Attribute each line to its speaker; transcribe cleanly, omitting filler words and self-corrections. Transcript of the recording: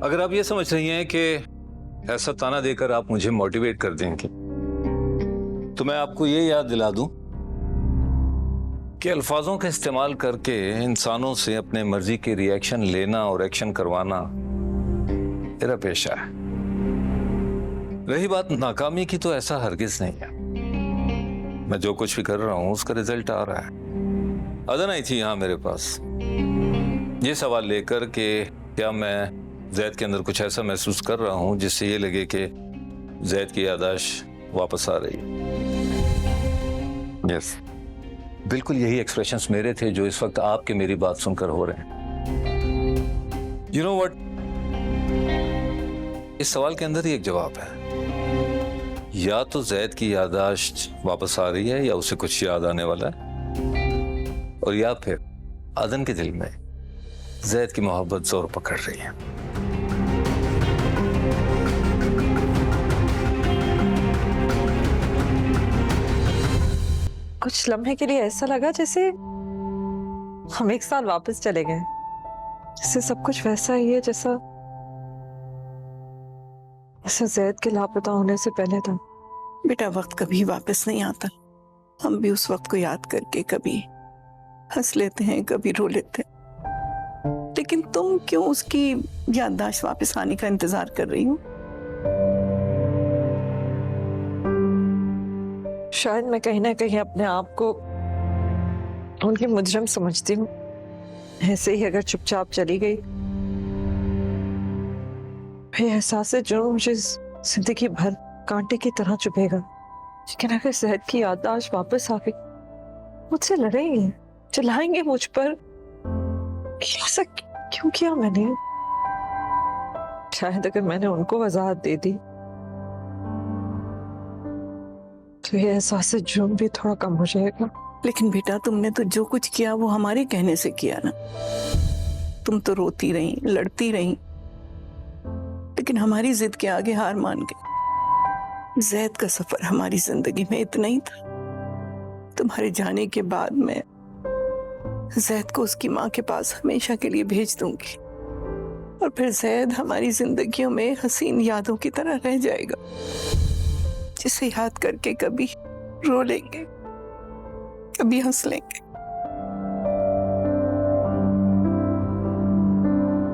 Speaker 1: अगर आप ये समझ रही हैं कि ऐसा ताना देकर आप मुझे मोटिवेट कर देंगे, तो मैं आपको ये याद दिला दूं कि अल्फाजों का इस्तेमाल करके इंसानों से अपने मर्जी के रिएक्शन लेना और एक्शन करवाना मेरा पेशा है। रही बात नाकामी की, तो ऐसा हरगिज नहीं है। मैं जो कुछ भी कर रहा हूं उसका रिजल्ट आ रहा है। अदन आई थी यहां मेरे पास ये सवाल लेकर कि क्या मैं जैद के अंदर कुछ ऐसा महसूस कर रहा हूं जिससे ये लगे कि जैद की याददाश्त वापस आ रही है। यस, बिल्कुल यही एक्सप्रेशंस मेरे थे जो इस वक्त आपके मेरी बात सुनकर हो रहे हैं। यू नो व्हाट, इस सवाल के अंदर ही एक जवाब है। या तो जैद की याददाश्त वापस आ रही है या उसे कुछ याद आने वाला है, और या फिर अदन के दिल में जैद की मोहब्बत जोर पकड़ रही है।
Speaker 2: कुछ लम्हे के लिए ऐसा लगा जैसे हम एक साल वापस चले गए, जैसे सब कुछ वैसा ही है जैसा जैद के लापता होने से पहले था।
Speaker 3: बेटा, वक्त कभी वापस नहीं आता। हम भी उस वक्त को याद करके कभी हंस लेते हैं, कभी रो लेते हैं, लेकिन तुम क्यों उसकी याददाश्त वापस आने का इंतजार कर रही हो?
Speaker 2: शायद मैं कहीं ना कहीं अपने आप को उनकी मुजरिम समझती हूँ। ऐसे ही अगर चुपचाप चली गई, फिर एहसास जुर्म मुझे जिंदगी भर कांटे की तरह चुभेगा। लेकिन अगर जैद की याददाश्त वापस आ गई, मुझसे लड़ेंगे, चिल्लाएंगे मुझ पर कि ऐसा क्यों किया मैंने। शायद अगर मैंने उनको वजाहत दे दी तो ये एहसास जुर्म भी थोड़ा कम हो जाएगा।
Speaker 3: लेकिन बेटा, तुमने तो जो कुछ किया वो हमारे कहने से किया ना। तुम तो रोती रही, लड़ती रही, लेकिन हमारी जिद के आगे हार मान गई। जैद का सफर हमारी जिंदगी में इतना ही था। तुम्हारे जाने के बाद मैं जैद को उसकी माँ के पास हमेशा के लिए भेज दूंगी, और फिर जैद हमारी जिंदगियों में हसीन यादों की तरह रह जाएगा, जिसे याद करके कभी रो लेंगे, कभी हंस लेंगे।